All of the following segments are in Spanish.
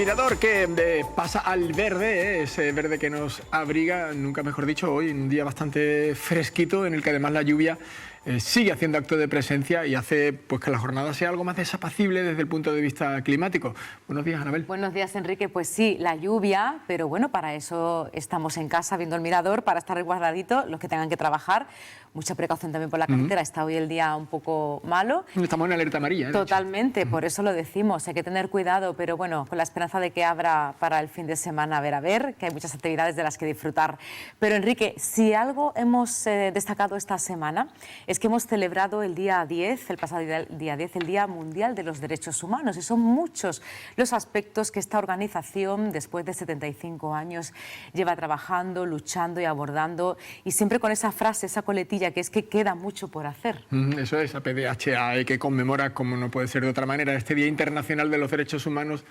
Mirador que pasa al verde, ese verde que nos abriga, nunca mejor dicho, hoy un día bastante fresquito en el que además la lluvia sigue haciendo acto de presencia y hace pues que la jornada sea algo más desapacible desde el punto de vista climático. Buenos días, Anabel. Buenos días, Enrique. Pues sí, la lluvia, pero bueno, para eso estamos en casa viendo el Mirador, para estar resguardaditos, los que tengan que trabajar. Mucha precaución también por la carretera, está hoy el día un poco malo. Estamos en alerta amarilla. Totalmente, por eso lo decimos, hay que tener cuidado, pero bueno, con la esperanza de que abra para el fin de semana, a ver, que hay muchas actividades de las que disfrutar. Pero Enrique, si algo hemos destacado esta semana, es que hemos celebrado el día 10, el pasado día 10, el Día Mundial de los Derechos Humanos, y son muchos los aspectos que esta organización, después de 75 años, lleva trabajando, luchando y abordando, y siempre con esa frase, esa coletilla, que es que queda mucho por hacer. Eso es, APDHA, que conmemora, como no puede ser de otra manera, este Día Internacional de los Derechos Humanos,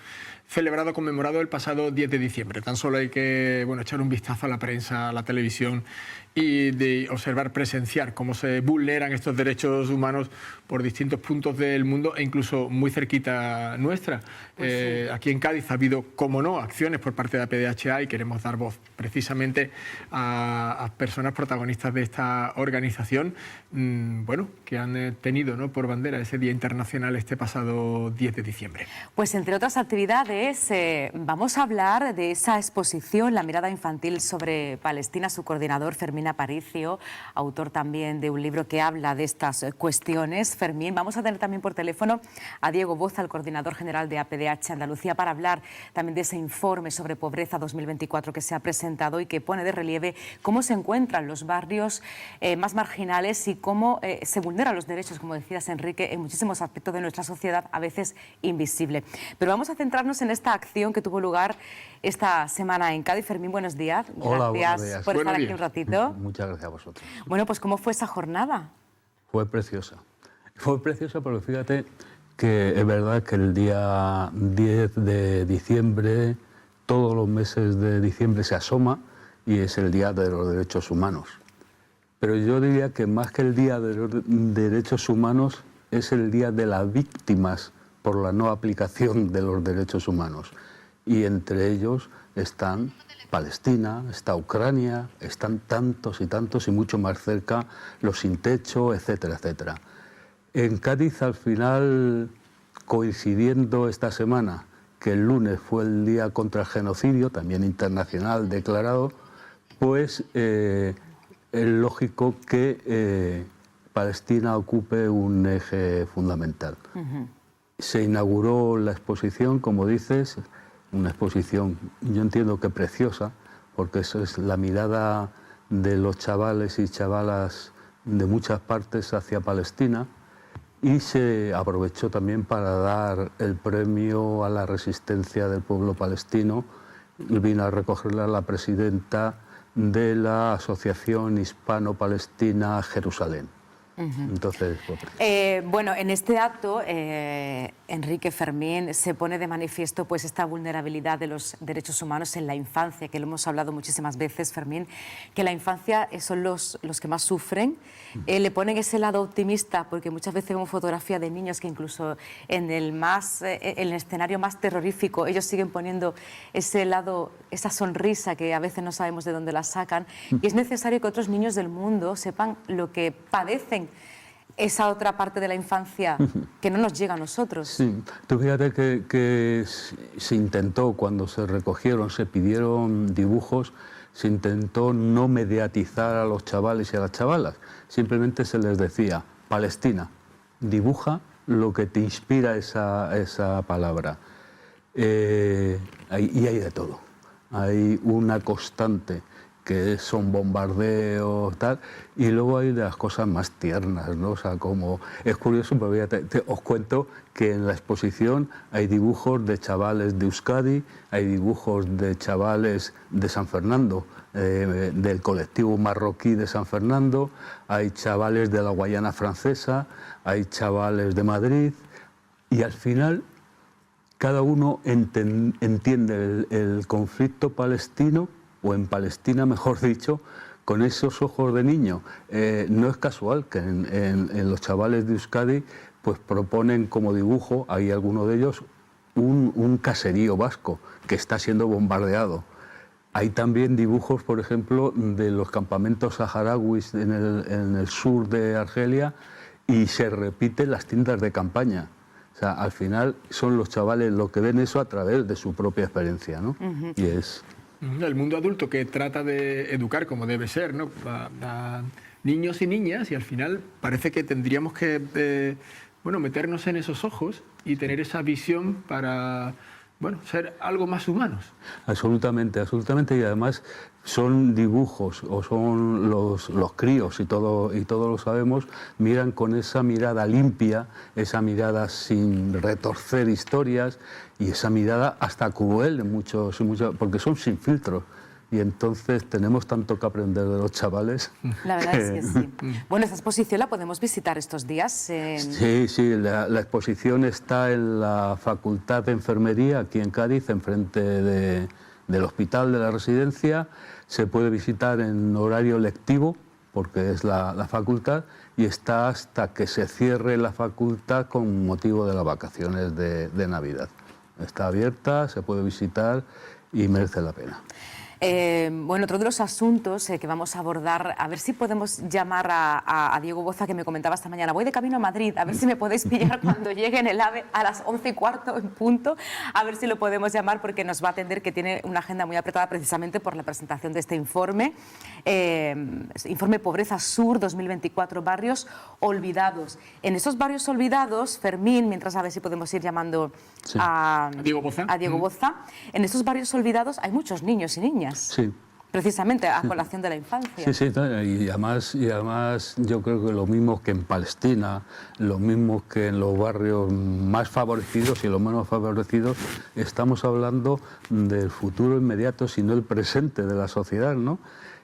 conmemorado el pasado 10 de diciembre. Tan solo hay que echar un vistazo a la prensa, a la televisión y de observar, presenciar cómo se vulneran estos derechos humanos por distintos puntos del mundo e incluso muy cerquita nuestra. Pues sí. Aquí en Cádiz ha habido, como no, acciones por parte de APDHA y queremos dar voz precisamente a personas protagonistas de esta organización, que han tenido por bandera ese Día Internacional este pasado 10 de diciembre. Pues entre otras actividades vamos a hablar de esa exposición, La mirada infantil sobre Palestina, su coordinador Fermín Aparicio, autor también de un libro que habla de estas cuestiones. Fermín, vamos a tener también por teléfono a Diego Boza, el coordinador general de APDH Andalucía, para hablar también de ese informe sobre pobreza 2024 que se ha presentado y que pone de relieve cómo se encuentran los barrios más marginales y cómo se vulneran los derechos, como decías, Enrique, en muchísimos aspectos de nuestra sociedad, a veces invisible. Pero vamos a centrarnos en esta acción que tuvo lugar esta semana en Cádiz. Fermín, buenos días. Hola, gracias buenos días. por estar aquí un ratito. Muchas gracias a vosotros. Bueno, pues ¿cómo fue esa jornada? Fue preciosa. Fue preciosa porque fíjate que es verdad que el día 10 de diciembre, todos los meses de diciembre se asoma y es el Día de los Derechos Humanos. Pero yo diría que más que el Día de los Derechos Humanos es el Día de las víctimas por la no aplicación de los derechos humanos. Y entre ellos están Palestina, está Ucrania, están tantos y tantos y mucho más cerca los sin techo, etcétera, etcétera. En Cádiz, al final, coincidiendo esta semana que el lunes fue el Día contra el Genocidio, también internacional declarado, pues es lógico que Palestina ocupe un eje fundamental. Se inauguró la exposición, como dices, una exposición, yo entiendo que preciosa, porque eso es la mirada de los chavales y chavalas de muchas partes hacia Palestina, y se aprovechó también para dar el premio a la resistencia del pueblo palestino. Vino a recogerla la presidenta de la Asociación Hispano-Palestina Jerusalén. Entonces, bueno, en este acto, Enrique, Fermín, se pone de manifiesto pues esta vulnerabilidad de los derechos humanos en la infancia, que lo hemos hablado muchísimas veces, Fermín, que la infancia son los que más sufren. Le ponen ese lado optimista, porque muchas veces vemos fotografías de niños que incluso en el escenario más terrorífico, ellos siguen poniendo ese lado, esa sonrisa que a veces no sabemos de dónde la sacan, y es necesario que otros niños del mundo sepan lo que padecen esa otra parte de la infancia que no nos llega a nosotros. Sí, tú fíjate que se intentó, cuando se recogieron, se pidieron dibujos, se intentó no mediatizar a los chavales y a las chavalas, simplemente se les decía, Palestina, dibuja lo que te inspira esa palabra. Y hay de todo, hay una constante, que son bombardeos, tal, y luego hay de las cosas más tiernas, ¿no? O sea, como es curioso, pero os cuento que en la exposición hay dibujos de chavales de Euskadi, hay dibujos de chavales de San Fernando, del colectivo marroquí de San Fernando, hay chavales de la Guayana Francesa, hay chavales de Madrid, y al final cada uno entiende el conflicto palestino, o en Palestina, mejor dicho, con esos ojos de niño. No es casual que en los chavales de Euskadi pues proponen como dibujo, hay algunos de ellos, un caserío vasco que está siendo bombardeado. Hay también dibujos, por ejemplo, de los campamentos saharauis en el sur de Argelia y se repiten las tiendas de campaña. O sea, al final son los chavales los que ven eso a través de su propia experiencia, ¿no? Y es... El mundo adulto que trata de educar como debe ser, ¿no? A niños y niñas, y al final parece que tendríamos que meternos en esos ojos y tener esa visión para ser algo más humanos. Absolutamente, absolutamente, y además son dibujos, o son los críos, y todos lo sabemos, miran con esa mirada limpia, esa mirada sin retorcer historias, y esa mirada hasta cruel en muchos, porque son sin filtros. Y entonces tenemos tanto que aprender de los chavales. La verdad es que sí. Bueno, esta exposición la podemos visitar estos días. Sí, la exposición está en la Facultad de Enfermería, aquí en Cádiz, enfrente del hospital de la residencia. Se puede visitar en horario lectivo, porque es la facultad, y está hasta que se cierre la facultad con motivo de las vacaciones de Navidad. Está abierta, se puede visitar y merece la pena. Otro de los asuntos que vamos a abordar, a ver si podemos llamar a Diego Boza, que me comentaba esta mañana, voy de camino a Madrid, a ver si me podéis pillar cuando llegue en el AVE a las 11:15 en punto, a ver si lo podemos llamar porque nos va a atender, que tiene una agenda muy apretada precisamente por la presentación de este informe, Informe Pobreza Sur 2024, barrios olvidados. En esos barrios olvidados, Fermín, mientras a ver si podemos ir llamando a Diego Boza, en esos barrios olvidados hay muchos niños y niñas. Sí. Precisamente a colación de la infancia. Sí, y además yo creo que lo mismo que en Palestina, lo mismo que en los barrios más favorecidos y los menos favorecidos, estamos hablando del futuro inmediato, sino el presente de la sociedad, ¿no?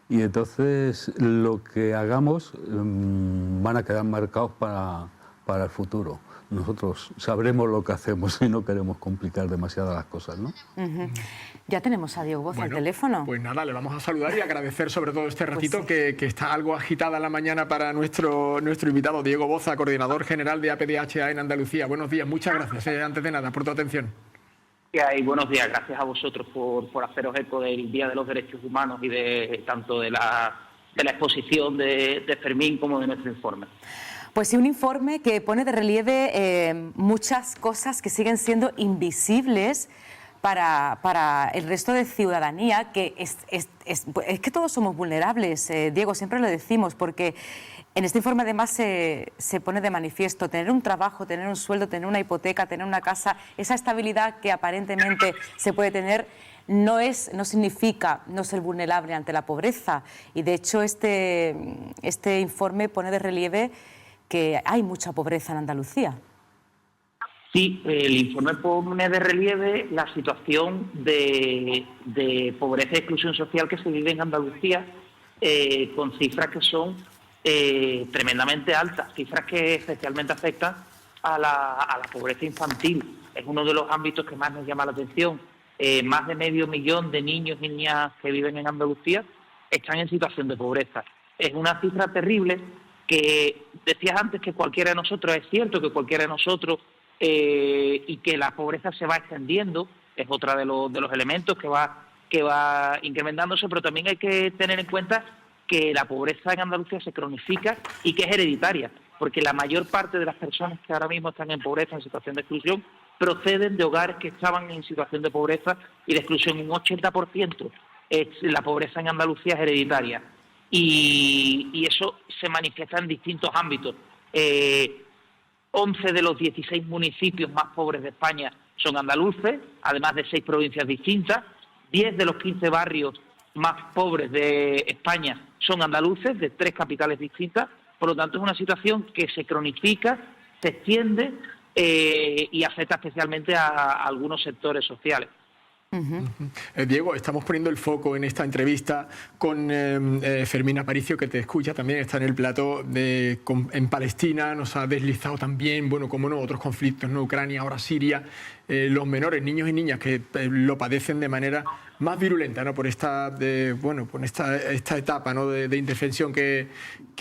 Y entonces lo que hagamos van a quedar marcados para el futuro. Nosotros sabremos lo que hacemos y no queremos complicar demasiado las cosas, ¿no? Ya tenemos a Diego Boza al teléfono. Pues nada, le vamos a saludar y agradecer sobre todo este ratito que está algo agitada la mañana para nuestro invitado, Diego Boza, coordinador general de APDHA en Andalucía. Buenos días, muchas gracias, antes de nada, por tu atención. Buenos días, gracias a vosotros por haceros eco del Día de los Derechos Humanos y tanto de la exposición de Fermín como de nuestro informe. Pues sí, un informe que pone de relieve muchas cosas que siguen siendo invisibles para el resto de ciudadanía, que es que todos somos vulnerables, Diego, siempre lo decimos, porque en este informe además se pone de manifiesto tener un trabajo, tener un sueldo, tener una hipoteca, tener una casa, esa estabilidad que aparentemente se puede tener, no significa no ser vulnerable ante la pobreza. Y de hecho este informe pone de relieve que hay mucha pobreza en Andalucía. Sí, el informe pone de relieve la situación de pobreza y exclusión social que se vive en Andalucía, con cifras que son tremendamente altas, cifras que especialmente afectan a la pobreza infantil. Es uno de los ámbitos que más nos llama la atención. Más de 500.000 de niños y niñas que viven en Andalucía están en situación de pobreza. Es una cifra terrible que decías antes que cualquiera de nosotros, es cierto que cualquiera de nosotros, y que la pobreza se va extendiendo, es otra de los elementos que va incrementándose, pero también hay que tener en cuenta que la pobreza en Andalucía se cronifica y que es hereditaria, porque la mayor parte de las personas que ahora mismo están en pobreza, en situación de exclusión, proceden de hogares que estaban en situación de pobreza y de exclusión. Un 80% la pobreza en Andalucía es hereditaria. Y eso se manifiesta en distintos ámbitos. 11 de los 16 municipios más pobres de España son andaluces, además de 6 provincias distintas. 10 de los 15 barrios más pobres de España son andaluces, de 3 capitales distintas. Por lo tanto, es una situación que se cronifica, se extiende y afecta especialmente a algunos sectores sociales. Diego, estamos poniendo el foco en esta entrevista con Fermín Aparicio, que te escucha, también está en el plató en Palestina, nos ha deslizado también, como no, otros conflictos, ¿no? Ucrania, ahora Siria, los menores, niños y niñas que lo padecen de manera más virulenta, ¿no? Por esta etapa, ¿no? de indefensión que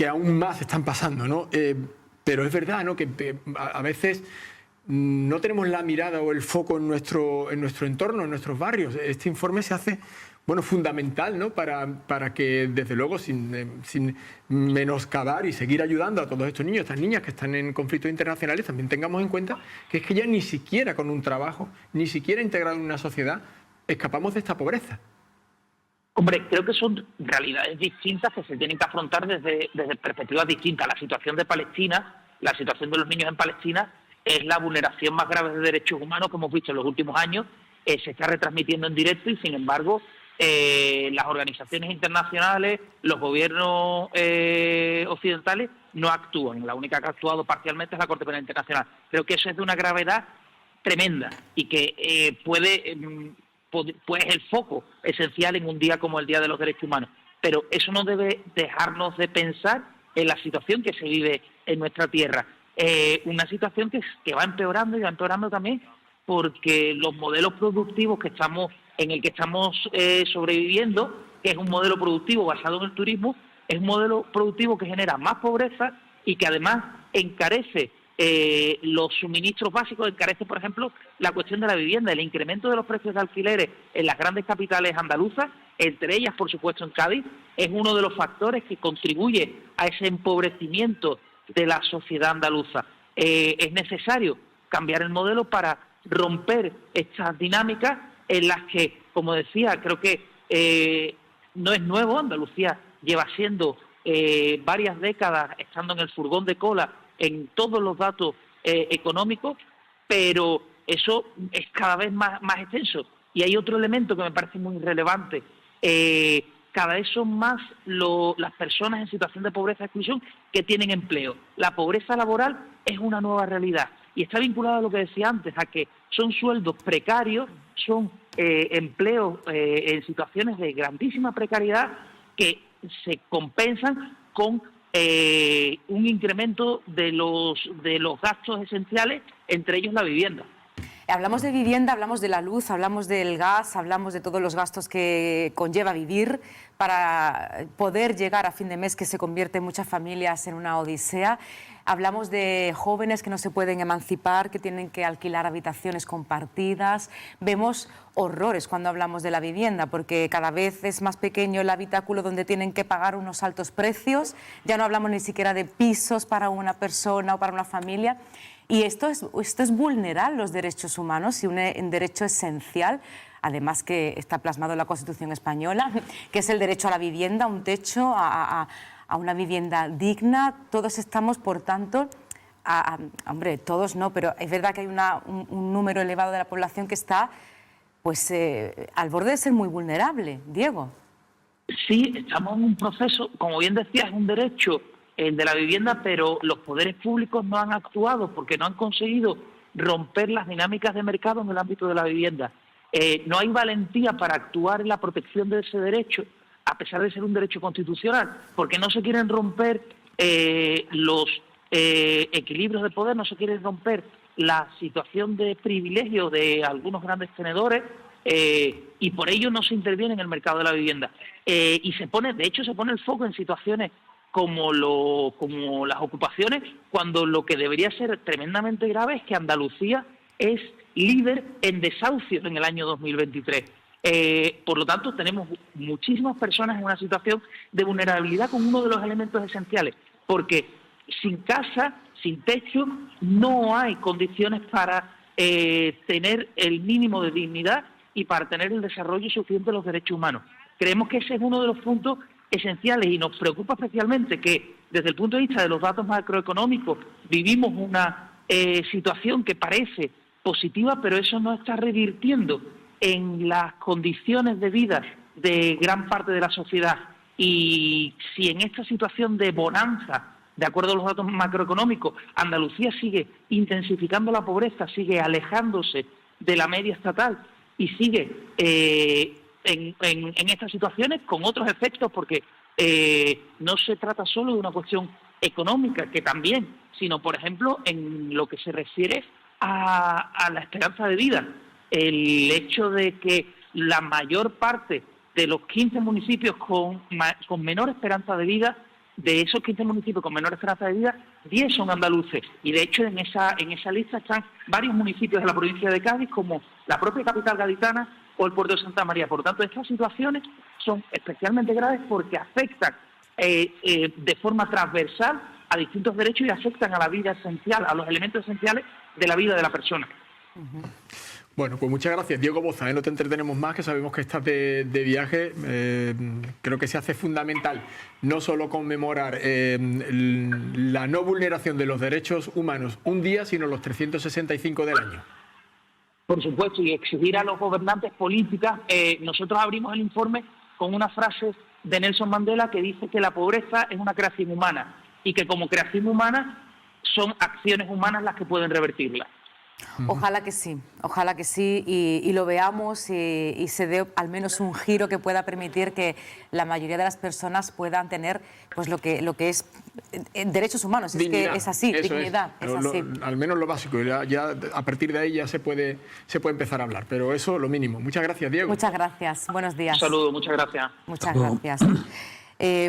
aún más están pasando, ¿no? Pero es verdad, ¿no? Que a veces no tenemos la mirada o el foco en nuestro entorno, en nuestros barrios. Este informe se hace, bueno, fundamental, ¿no? Para que, desde luego, sin menoscabar y seguir ayudando a todos estos niños, estas niñas que están en conflictos internacionales, también tengamos en cuenta que es que ya ni siquiera con un trabajo, ni siquiera integrado en una sociedad, escapamos de esta pobreza. Hombre, creo que son realidades distintas que se tienen que afrontar desde perspectivas distintas. La situación de Palestina, la situación de los niños en Palestina, es la vulneración más grave de derechos humanos que hemos visto en los últimos años. Se está retransmitiendo en directo y, sin embargo, las organizaciones internacionales, los gobiernos occidentales no actúan. La única que ha actuado parcialmente es la Corte Penal Internacional. Creo que eso es de una gravedad tremenda y que pues el foco esencial en un día como el Día de los Derechos Humanos. Pero eso no debe dejarnos de pensar en la situación que se vive en nuestra tierra. Una situación que va empeorando y va empeorando también porque los modelos productivos en el que estamos sobreviviendo, que es un modelo productivo basado en el turismo, es un modelo productivo que genera más pobreza y que además encarece los suministros básicos, encarece, por ejemplo, la cuestión de la vivienda, el incremento de los precios de alquileres en las grandes capitales andaluzas, entre ellas, por supuesto, en Cádiz, es uno de los factores que contribuye a ese empobrecimiento de la sociedad andaluza. Es necesario cambiar el modelo para romper estas dinámicas en las que, como decía, creo que no es nuevo. Andalucía lleva siendo varias décadas estando en el furgón de cola en todos los datos económicos, pero eso es cada vez más extenso. Y hay otro elemento que me parece muy relevante. Cada vez son más las personas en situación de pobreza y exclusión que tienen empleo. La pobreza laboral es una nueva realidad y está vinculada a lo que decía antes, a que son sueldos precarios, son empleos en situaciones de grandísima precariedad que se compensan con un incremento de los gastos esenciales, entre ellos la vivienda. Hablamos de vivienda, hablamos de la luz, hablamos del gas, hablamos de todos los gastos que conlleva vivir para poder llegar a fin de mes, que se convierte en muchas familias en una odisea. Hablamos de jóvenes que no se pueden emancipar, que tienen que alquilar habitaciones compartidas. Vemos horrores cuando hablamos de la vivienda, porque cada vez es más pequeño el habitáculo donde tienen que pagar unos altos precios. Ya no hablamos ni siquiera de pisos para una persona o para una familia. Y esto es vulnerar los derechos humanos y un derecho esencial, además que está plasmado en la Constitución española, que es el derecho a la vivienda, un techo, a una vivienda digna. Todos estamos, por tanto, hombre, todos no, pero es verdad que hay un número elevado de la población que está pues, al borde de ser muy vulnerable. Diego. Sí, estamos en un proceso, como bien decías, es un derecho, el de la vivienda, pero los poderes públicos no han actuado porque no han conseguido romper las dinámicas de mercado en el ámbito de la vivienda. No hay valentía para actuar en la protección de ese derecho, a pesar de ser un derecho constitucional, porque no se quieren romper los equilibrios de poder, no se quiere romper la situación de privilegio de algunos grandes tenedores y por ello no se interviene en el mercado de la vivienda. Y se pone el foco en situaciones como las ocupaciones, cuando lo que debería ser tremendamente grave es que Andalucía es líder en desahucios en el año 2023. Por lo tanto, tenemos muchísimas personas en una situación de vulnerabilidad con uno de los elementos esenciales, porque sin casa, sin techo, no hay condiciones para tener el mínimo de dignidad y para tener el desarrollo suficiente de los derechos humanos. Creemos que ese es uno de los puntos esenciales y nos preocupa especialmente que desde el punto de vista de los datos macroeconómicos vivimos una situación que parece positiva, pero eso no está revirtiendo en las condiciones de vida de gran parte de la sociedad. Y si en esta situación de bonanza, de acuerdo a los datos macroeconómicos, Andalucía sigue intensificando la pobreza, sigue alejándose de la media estatal y sigue en estas situaciones con otros efectos, porque no se trata solo de una cuestión económica, que también, sino, por ejemplo, en lo que se refiere a la esperanza de vida. El hecho de que la mayor parte de los 15 municipios con menor esperanza de vida de esos 15 municipios con menor esperanza de vida, 10 son andaluces. Y de hecho en esa lista están varios municipios de la provincia de Cádiz, como la propia capital gaditana o el puerto de Santa María. Por lo tanto, estas situaciones son especialmente graves porque afectan de forma transversal a distintos derechos y afectan a la vida esencial, a los elementos esenciales de la vida de la persona. Bueno, pues muchas gracias, Diego Boza. No te entretenemos más, que sabemos que estás de viaje. Creo que se hace fundamental no solo conmemorar la no vulneración de los derechos humanos un día, sino los 365 del año. Por supuesto, y exigir a los gobernantes políticas. Nosotros abrimos el informe con una frase de Nelson Mandela que dice que la pobreza es una creación humana y que como creación humana son acciones humanas las que pueden revertirla. Ojalá que sí y lo veamos y se dé al menos un giro que pueda permitir que la mayoría de las personas puedan tener pues lo que es derechos humanos. Dignidad, es que es así, dignidad, es así. Al menos lo básico, ya a partir de ahí ya se puede empezar a hablar, pero eso lo mínimo. Muchas gracias, Diego. Muchas gracias, buenos días. Un saludo, muchas gracias. Muchas gracias.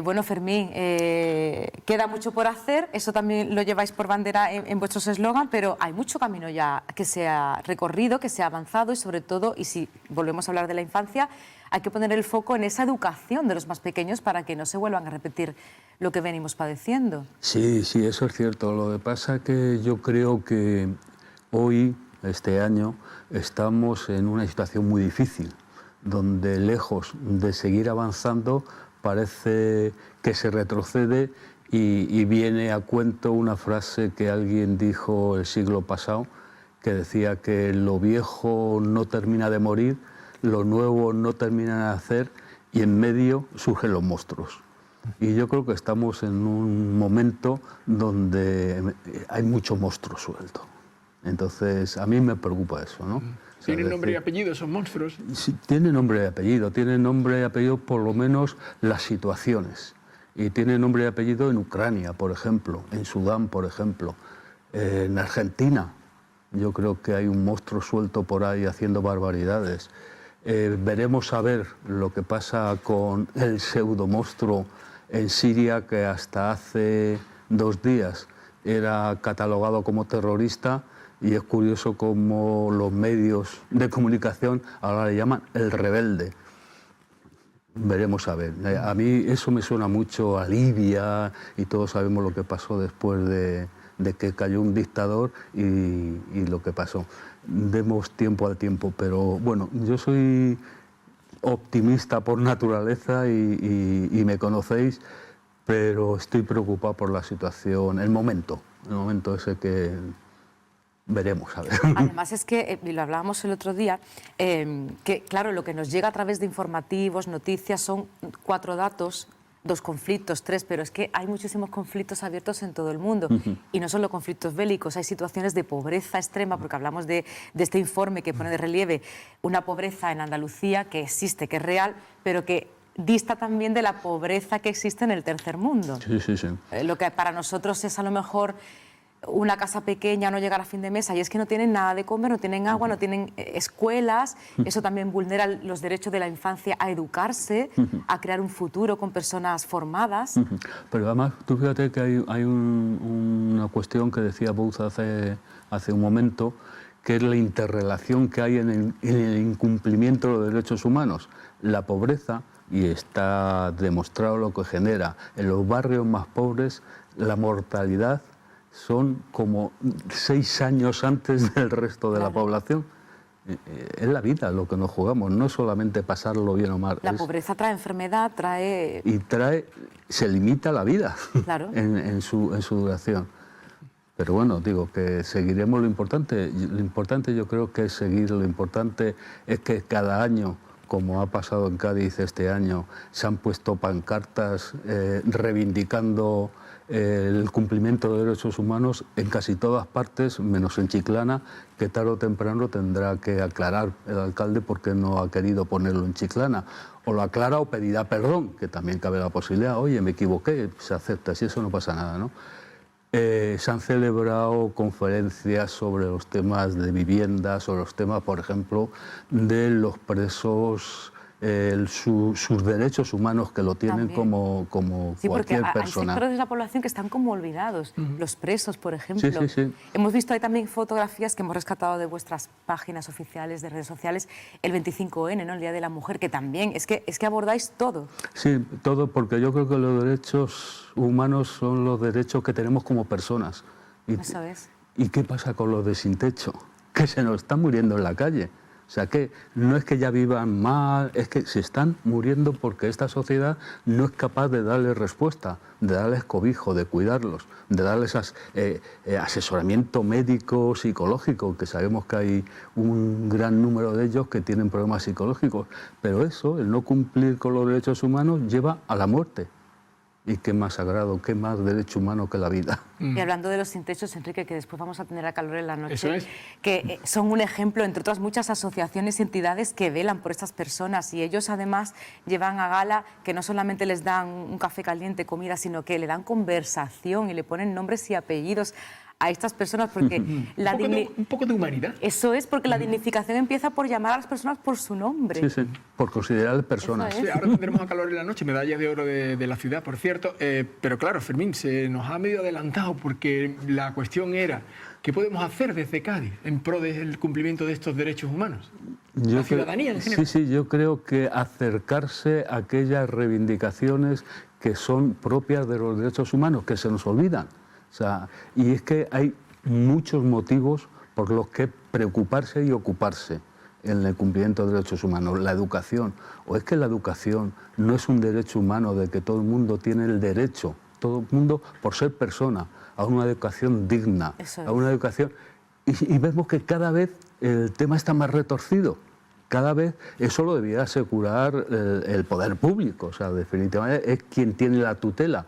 Bueno, Fermín, queda mucho por hacer, eso también lo lleváis por bandera en vuestros eslogan, pero hay mucho camino ya que se ha recorrido, que se ha avanzado y sobre todo, y si volvemos a hablar de la infancia, hay que poner el foco en esa educación de los más pequeños para que no se vuelvan a repetir lo que venimos padeciendo. Sí, eso es cierto. Lo que pasa es que yo creo que hoy, este año, estamos en una situación muy difícil, donde lejos de seguir avanzando, parece que se retrocede y viene a cuento una frase que alguien dijo el siglo pasado, que decía que lo viejo no termina de morir, lo nuevo no termina de nacer y en medio surgen los monstruos. Y yo creo que estamos en un momento donde hay mucho monstruo suelto. Entonces, a mí me preocupa eso, ¿no? ¿Tienen nombre y apellido esos monstruos? Sí, tienen nombre y apellido. Tienen nombre y apellido por lo menos las situaciones. Y tienen nombre y apellido en Ucrania, por ejemplo, en Sudán, por ejemplo, en Argentina. Yo creo que hay un monstruo suelto por ahí haciendo barbaridades. Veremos a ver lo que pasa con el pseudomonstruo en Siria, que hasta hace 2 días era catalogado como terrorista. Y es curioso cómo los medios de comunicación ahora le llaman el rebelde. Veremos a ver. A mí eso me suena mucho a Libia y todos sabemos lo que pasó después de que cayó un dictador y lo que pasó. Demos tiempo al tiempo, pero bueno, yo soy optimista por naturaleza y me conocéis, pero estoy preocupado por la situación, el momento ese que... Veremos, a ver. Además es que, y lo hablábamos el otro día, que claro, lo que nos llega a través de informativos, noticias, son 4 datos, 2 conflictos, 3, pero es que hay muchísimos conflictos abiertos en todo el mundo. Y no solo conflictos bélicos, hay situaciones de pobreza extrema, porque hablamos de este informe que pone de relieve una pobreza en Andalucía que existe, que es real, pero que dista también de la pobreza que existe en el tercer mundo. Sí. Lo que para nosotros es a lo mejor una casa pequeña, no llegar a fin de mes, y es que no tienen nada de comer, no tienen agua, no tienen escuelas. Eso también vulnera los derechos de la infancia a educarse, a crear un futuro con personas formadas. Pero además, tú fíjate que hay una cuestión que decía Booth hace un momento, que es la interrelación que hay en el incumplimiento de los derechos humanos. La pobreza, y está demostrado lo que genera en los barrios más pobres, la mortalidad son como 6 años antes del resto de la población. Es la vida lo que nos jugamos, no solamente pasarlo bien o mal. La pobreza trae enfermedad, trae... Y se limita la vida, claro, en su duración. Pero bueno, digo que seguiremos lo importante. Lo importante yo creo que es seguir, lo importante es que cada año, como ha pasado en Cádiz este año, se han puesto pancartas reivindicando el cumplimiento de derechos humanos en casi todas partes, menos en Chiclana, que tarde o temprano tendrá que aclarar el alcalde por qué no ha querido ponerlo en Chiclana. O lo aclara o pedirá perdón, que también cabe la posibilidad. Oye, me equivoqué, se acepta, si eso no pasa nada, ¿no? Se han celebrado conferencias sobre los temas de vivienda, sobre los temas, por ejemplo, de los presos sus derechos humanos que lo tienen como sí, cualquier porque persona. Hay sectores de la población que están como olvidados, los presos, por ejemplo. Sí, sí, sí. Hemos visto ahí también fotografías que hemos rescatado de vuestras páginas oficiales de redes sociales, el 25N, ¿no? El Día de la Mujer, que también es que abordáis todo. Sí, todo, porque yo creo que los derechos humanos son los derechos que tenemos como personas. Eso es. ¿Y qué pasa con los de sin techo? Que se nos están muriendo en la calle. O sea, que no es que ya vivan mal, es que se están muriendo porque esta sociedad no es capaz de darles respuesta, de darles cobijo, de cuidarlos, de darles asesoramiento médico, psicológico, que sabemos que hay un gran número de ellos que tienen problemas psicológicos. Pero eso, el no cumplir con los derechos humanos, lleva a la muerte. ¿Y qué más sagrado, qué más derecho humano que la vida? Y hablando de los sin techos, Enrique, que después vamos a tener a Calor en la Noche, Eso es. que son un ejemplo, entre otras muchas asociaciones y entidades que velan por estas personas, y ellos además llevan a gala que no solamente les dan un café caliente, comida, sino que le dan conversación y le ponen nombres y apellidos a estas personas, porque un poco de humanidad. Eso es, porque la dignificación empieza por llamar a las personas por su nombre. Sí, sí, por considerarles personas. Eso es. Sí, ahora tendremos a Calor en la Noche, medalla de oro de la ciudad, por cierto. Pero claro, Fermín, se nos ha medio adelantado porque la cuestión era ¿qué podemos hacer desde Cádiz en pro del cumplimiento de estos derechos humanos? La ciudadanía en general. Sí, yo creo que acercarse a aquellas reivindicaciones que son propias de los derechos humanos, que se nos olvidan. O sea, y es que hay muchos motivos por los que preocuparse y ocuparse en el cumplimiento de derechos humanos. La educación, o es que la educación no es un derecho humano de que todo el mundo tiene el derecho, todo el mundo por ser persona, a una educación digna, a una educación... Y vemos que cada vez el tema está más retorcido. Cada vez eso lo debiera asegurar el poder público, o sea, definitivamente es quien tiene la tutela.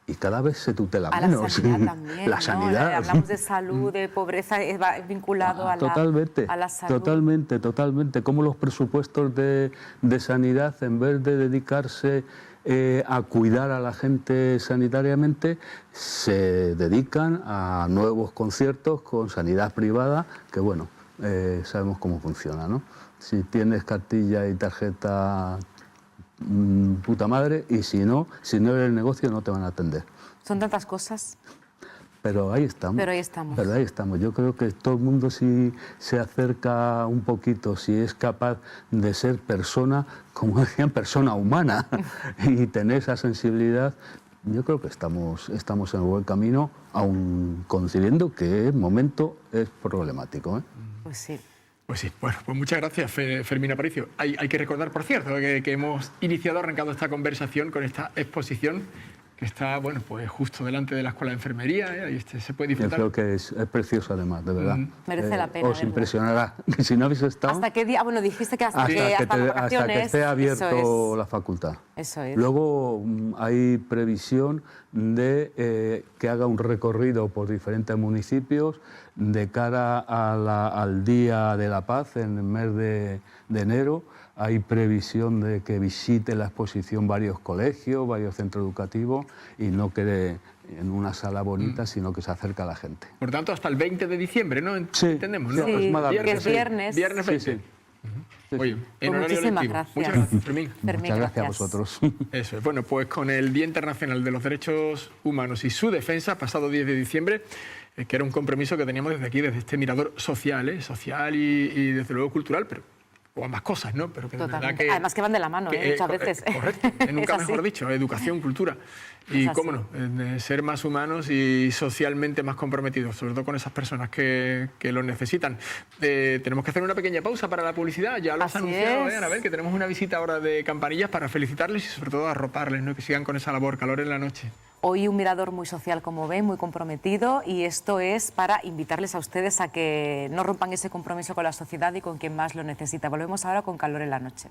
Y cada vez se tutela menos. La sanidad también, la sanidad. ¿no? Hablamos de salud, de pobreza, es vinculado a la salud. Totalmente. Como los presupuestos de sanidad, en vez de dedicarse a cuidar a la gente sanitariamente, se dedican a nuevos conciertos con sanidad privada, que bueno, sabemos cómo funciona, ¿no? Si tienes cartilla y tarjeta... puta madre, y si no eres el negocio no te van a atender. Son tantas cosas. Pero ahí estamos. Yo creo que todo el mundo, si se acerca un poquito, si es capaz de ser persona, como decían, persona humana, y tener esa sensibilidad, yo creo que estamos en el buen camino, aun considerando que el momento es problemático, ¿eh? Pues sí. Pues sí, bueno, pues muchas gracias, Fermín Aparicio. Hay que recordar, por cierto, que hemos arrancado esta conversación con esta exposición que está, bueno, pues justo delante de la Escuela de Enfermería, ahí se puede disfrutar. Yo creo que es precioso además, de verdad. Merece la pena. Os impresionará. Si no habéis estado... ¿Hasta qué día? Bueno, dijiste que hasta que esté abierto la facultad. Eso es. Luego hay previsión de que haga un recorrido por diferentes municipios de cara al Día de la Paz en el mes de enero. Hay previsión de que visite la exposición varios colegios, varios centros educativos, y no quede en una sala bonita, sino que se acerca a la gente. Por tanto, hasta el 20 de diciembre, ¿no? Sí. Entendemos, ¿no? Sí, que es viernes. Viernes 20. Sí. Oye, Pues muchísimas gracias. Muchas gracias, Fermín. Muchas gracias a vosotros. Eso es. Bueno, pues con el Día Internacional de los Derechos Humanos y su defensa, pasado 10 de diciembre, que era un compromiso que teníamos desde aquí, desde este mirador social, social y desde luego cultural, pero o ambas cosas, ¿no? Pero que de verdad que... Además que van de la mano, muchas veces. Correcto, nunca mejor dicho, educación, cultura. Y cómo no, ser más humanos y socialmente más comprometidos, sobre todo con esas personas que lo necesitan. Tenemos que hacer una pequeña pausa para la publicidad, ya lo has anunciado, a ver, que tenemos una visita ahora de Campanillas para felicitarles y sobre todo arroparles, ¿no? Que sigan con esa labor, Calor en la Noche. Hoy un mirador muy social, como ven, muy comprometido, y esto es para invitarles a ustedes a que no rompan ese compromiso con la sociedad y con quien más lo necesita. Volvemos ahora con Calor en la Noche.